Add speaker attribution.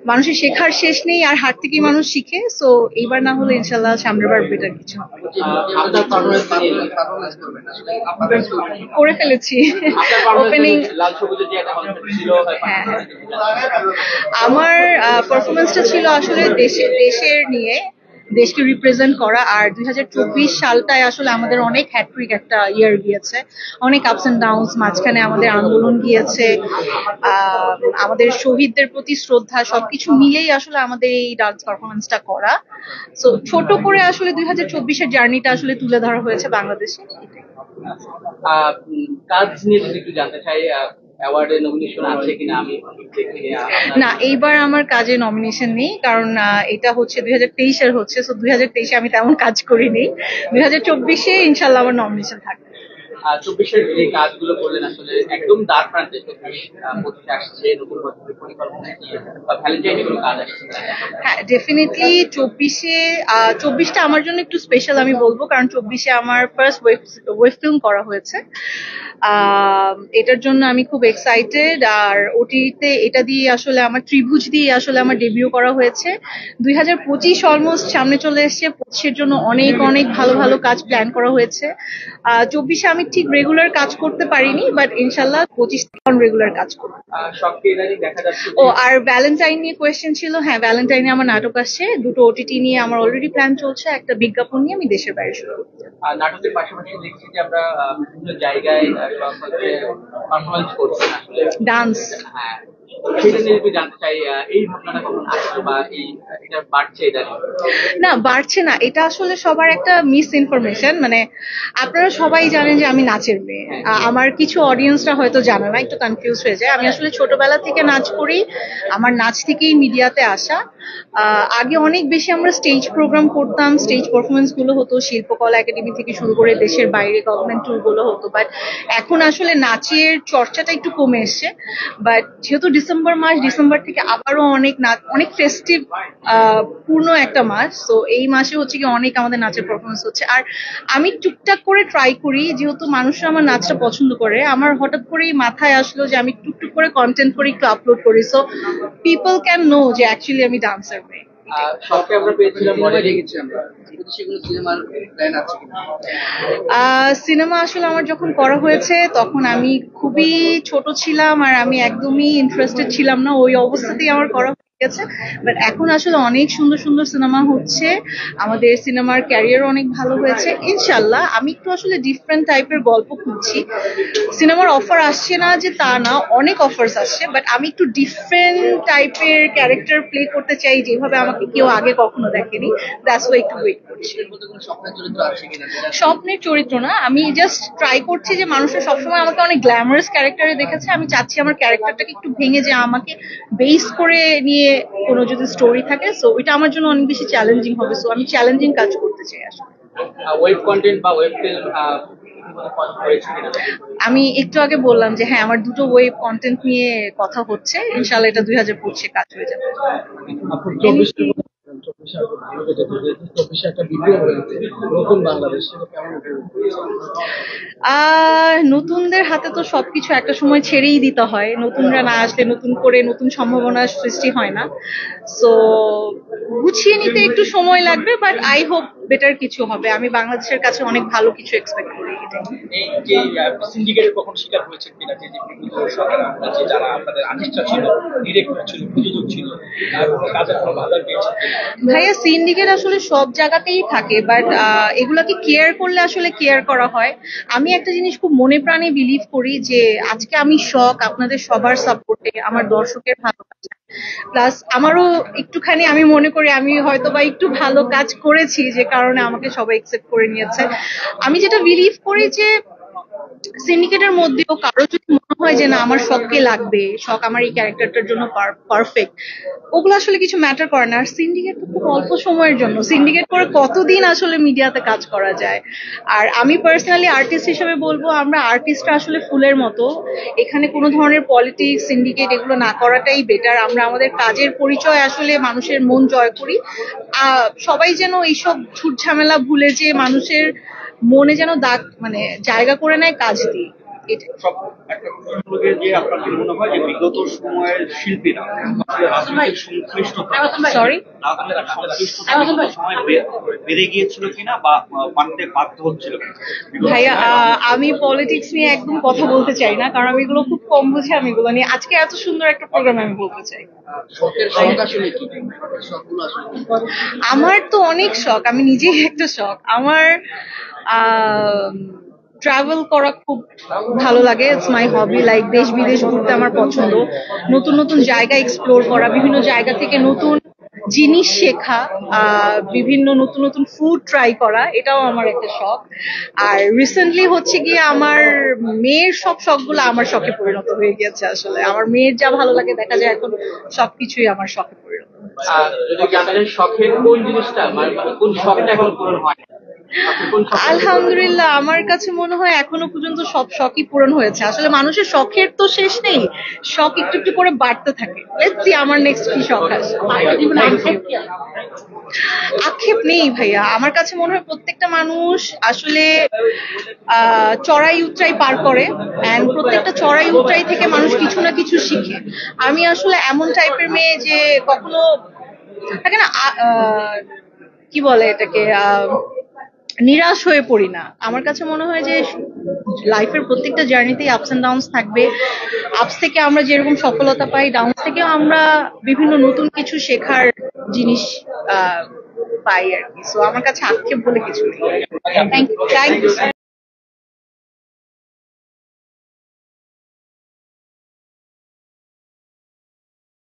Speaker 1: মানুষের শেখার শেষ নেই, আর হার থেকেই মানুষ শিখে। সো এইবার না হলে ইনশাল্লাহ সামনের বার বেটার কিছু হবে। করে ফেলেছি ওপেনিং। হ্যাঁ, আমার পারফরমেন্সটা ছিল আসলে দেশের নিয়ে, দেশকে রিপ্রেজেন্ট করা। আর 2024 সালটায় আসলে আমাদের অনেক হ্যাট্রিক একটা ইয়ার গিয়েছে, অনেক আপস এন্ড ডাউনস, মাঝখানে আমাদের আন্দোলন গিয়েছে, আমাদের শহীদদের প্রতি শ্রদ্ধা, সবকিছু মিলেই আসলে আমাদের এই ডান্স পারফরমেন্সটা করা। সো ছোট করে আসলে 2024-এর জার্নিটা আসলে তুলে ধরা হয়েছে বাংলাদেশে।
Speaker 2: কাজ নিয়ে যদি একটু জানতে চাই, অ্যাওয়ার্ডে নমিনেশন আছে কিনা? আমি
Speaker 1: না, এইবার আমার কাজে নমিনেশন নেই, কারণ এটা হচ্ছে 2023-এর হচ্ছে। সো 2023-এ আমি তেমন কাজ করিনি। 2024-এ ইনশাল্লাহ আমার নমিনেশন থাকবে।
Speaker 2: 24-এর যে কাজগুলো করলেন আসলে একদম দ্বার প্রান্তে, 25 আসছে, নতুন বছরের পরিকল্পনা কি বা ভ্যালেন্টাইন কোনো কাজ আসছে?
Speaker 1: হ্যাঁ, ডেফিনেটলি 24টা আমার জন্য একটু স্পেশাল আমি বলবো, কারণ 24-এ আমার ফার্স্ট ওয়েব ফিল্ম করা হয়েছে। এটার জন্য আমি খুব এক্সাইটেড। আর ওটিতে এটা দিয়ে আসলে আমার ত্রিভুজ দিয়ে আসলে আমার ডেবিউ করা হয়েছে। 2025 অলমোস্ট সামনে চলে এসছে, 25-এর জন্য অনেক অনেক ভালো ভালো কাজ প্ল্যান করা হয়েছে। 24-এ আমি ঠিক রেগুলার কাজ করতে পারিনি, বাট ইনশাল্লাহ 25 থেকে রেগুলার কাজ করবো। ও, আর ভ্যালেন্টাইন নিয়ে কোয়েশ্চেন ছিল। হ্যাঁ, ভ্যালেন্টাইনে আমার নাটক আসছে, দুটো ওটিটি নিয়ে আমার অলরেডি প্ল্যান চলছে, একটা বিজ্ঞাপন নিয়ে আমি দেশের বাইরে শুরু করতে।
Speaker 2: নাটকের পাশাপাশি দেখছি যে আমরা বিভিন্ন জায়গায় পারফরমেন্স করছি আসলে ডান্স। হ্যাঁ, সেটা নিয়ে একটু জানতে চাই, এই ঘটনাটা কখন আসছে বা এটা বাড়ছে? এটা
Speaker 1: না, বাড়ছে না, এটা আসলে সবার একটা মিস ইনফরমেশন। মানে আপনারা সবাই জানেন যে আমি নাচের মেয়ে। আমার কিছু অডিয়েন্সরা হয়তো জানে না, একটু কনফিউজ হয়ে যায়। আমি আসলে ছোটবেলা থেকে নাচ করি, আমার নাচ থেকেই মিডিয়াতে আসা। আগে অনেক বেশি আমরা স্টেজ প্রোগ্রাম করতাম, স্টেজ পারফরমেন্স গুলো হতো, শিল্পকলা একাডেমি থেকে শুরু করে দেশের বাইরে গভর্নমেন্ট ট্যুর গুলো হতো। বাট এখন আসলে নাচের চর্চাটা একটু কমে এসছে। বাট যেহেতু ডিসেম্বর থেকে আবারও অনেক ফেস্টিভ পূর্ণ একটা মাস, তো এই মাসে হচ্ছে কি অনেক আমাদের নাচের পারফরমেন্স হচ্ছে। আর আমি টুকটাক করে ট্রাই করি, যেহেতু মানুষরা আমার নাচটা পছন্দ করে, আমার হঠাৎ করেই মাথায় আসলো যে আমি টুকটুক করে কন্টেন্ট করে একটু আপলোড করি, সো পিপল ক্যান নো যে অ্যাকচুয়ালি আমি ডান্সার মেয়ে। সিনেমা আসলে আমার যখন করা হয়েছে তখন আমি খুবই ছোট ছিলাম, আর আমি একদমই ইন্টারেস্টেড ছিলাম না, ওই অবস্থাতেই আমার করা গেছে। বাট এখন আসলে অনেক সুন্দর সুন্দর সিনেমা হচ্ছে, আমাদের সিনেমার ক্যারিয়ার অনেক ভালো হয়েছে ইনশাল্লাহ। আমি একটু আসলে ডিফারেন্ট টাইপের গল্প খুঁজছি। সিনেমার অফার আসছে না যে তা না, অনেক অফার্স আসছে, বাট আমি একটু ডিফারেন্ট টাইপের ক্যারেক্টার প্লে করতে চাই, যেভাবে আমাকে কেউ আগে কখনো দেখেনি। দ্যাটস ওয়াই একটু ওয়েট করছি। স্বপ্নের চরিত্র না, আমি জাস্ট ট্রাই করছি যে মানুষরা সবসময় আমাকে অনেক গ্ল্যামারাস ক্যারেক্টারে দেখেছে, আমি চাচ্ছি আমার ক্যারেক্টারটাকে একটু ভেঙে, যে আমাকে বেস করে নিয়ে কোনো যদি স্টোরি থাকে, সো এটা আমার জন্য অনেক বেশি চ্যালেঞ্জিং হবে। সো আমি চ্যালেঞ্জিং কাজ করতে চাই আসলে।
Speaker 2: ওয়েব কন্টেন্ট বা ওয়েব ফিল্ম
Speaker 1: আমি একটু আগে বললাম যে হ্যাঁ, আমার দুটো ওয়েব কন্টেন্ট নিয়ে কথা হচ্ছে, ইনশাআল্লাহ এটা 2025-এ কাজ হয়ে যাবে। নতুনদের হাতে তো সবকিছু একটা সময় ছেড়েই দিতে হয়, নতুনরা না আসলে নতুন করে নতুন সম্ভাবনার সৃষ্টি হয় না। সো গুছিয়ে নিতে একটু সময় লাগবে, বাট আই হোপ বেটার কিছু হবে। আমি বাংলাদেশের কাছে অনেক ভালো কিছু এক্সপেক্ট করি। ভাইয়া, সিন্ডিকেট আসলে সব জায়গাতেই থাকে, বাট এগুলাকে কেয়ার করলে আসলে কেয়ার করা হয়। আমি একটা জিনিস খুব মনে প্রাণে বিলিভ করি, যে আজকে আমি আপনাদের সবার সাপোর্টে, আমার দর্শকের ভালোবাসা, প্লাস আমারও একটুখানি, আমি মনে করি আমি হয়তো বা একটু ভালো কাজ করেছি, যে কারণে আমাকে সবাই একসেপ্ট করে নিয়েছে। আমি যেটা বিলিভ করি যে সিন্ডিকেটের মধ্যেও কারো যদি মনে হয় যে না আমার শখকে লাগবে, শখ আমার এই ক্যারেক্টারটার জন্য পারফেক্ট, ওগুলো আসলে কিছু ম্যাটার করে না। আর সিন্ডিকেট তো খুব অল্প সময়ের জন্য, সিন্ডিকেট করে কতদিন আসলে মিডিয়াতে কাজ করা যায়। আর আমি পার্সোনালি আর্টিস্ট হিসেবে বলবো, আমরা আর্টিস্টরা আসলে ফুলের মতো, এখানে কোনো ধরনের পলিটিক্স, সিন্ডিকেট এগুলো না করাটাই বেটার। আমরা আমাদের কাজের পরিচয় আসলে মানুষের মন জয় করি। সবাই যেন এইসব ঝুট ঝামেলা ভুলে, যে মানুষের মনে যেন জায়গা করে নেয় কাজ দিয়ে। এটাই।
Speaker 3: একটা প্রশ্ন হলো যে আপনার কি মনে হয় যে বিগত সময়ের শিল্পীরা আসলে রাজনৈতিক সংশ্লিষ্টতা
Speaker 1: সরি
Speaker 3: সংশ্লিষ্টতা সময় বেড়ে গিয়েছিল কিনা বা মানতে বাধ্য হচ্ছিল কিনা?
Speaker 1: ভাইয়া আমি পলিটিক্স নিয়ে একদম কথা বলতে চাই না, কারণ আমি এগুলো খুব কম বুঝি। আমি এগুলো নিয়ে আজকে এত সুন্দর একটা প্রোগ্রাম আমি বলতে চাই। আমার তো অনেক শখ, আমি নিজেই একটা শখ। আমার ট্রাভেল করা খুব ভালো লাগে, ইটস মাই হবি। লাইক দেশ বিদেশ ঘুরতে আমার পছন্দ, নতুন নতুন জায়গা এক্সপ্লোর করা, বিভিন্ন জায়গা থেকে নতুন জিনিস শেখা, বিভিন্ন নতুন নতুন ফুড ট্রাই করা, এটাও আমার একটা শখ। আর রিসেন্টলি হচ্ছে গিয়ে আমার মেয়ের সব শখগুলো আমার শখে পরিণত হয়ে গেছে। আসলে আমার মেয়ের যা ভালো লাগে দেখা যায় এখন সবকিছুই আমার শখে পরিণত।
Speaker 2: যদি জানতে চাই শখের কোন জিনিসটা মানে কোন শখটা এখন পূরণ হয়?
Speaker 1: আলহামদুলিল্লাহ, আমার কাছে মনে হয় এখনো পর্যন্ত সব শখই পূরণ হয়েছে। আসলে মানুষের শখের তো শেষ নেই, শখ একটু একটু করে বাড়তে থাকে। লেটস সি আমার নেক্সট কি শখ আসে। আক্ষেপ নেই ভাইয়া, আমার কাছে মনে হয় প্রত্যেকটা মানুষ আসলে চড়াই উতরাই পার করে, এন্ড প্রত্যেকটা চড়াই উতরাই থেকে মানুষ কিছু না কিছু শিখে। আমি আসলে এমন টাইপের মেয়ে যে কখনো থাকে না, কি বলে এটাকে, নিরাশ হয়ে পড়ি না। আমার কাছে মনে হয় যে লাইফের প্রত্যেকটা জার্নিতেই আপস এন্ড ডাউনস থাকবে। আপস থেকে আমরা যেরকম সফলতা পাই, ডাউনস থেকেও আমরা বিভিন্ন নতুন কিছু শেখার জিনিস পাই আর কি। সো আমার কাছে আক্ষেপ বলে কিছু নেই। Thank you.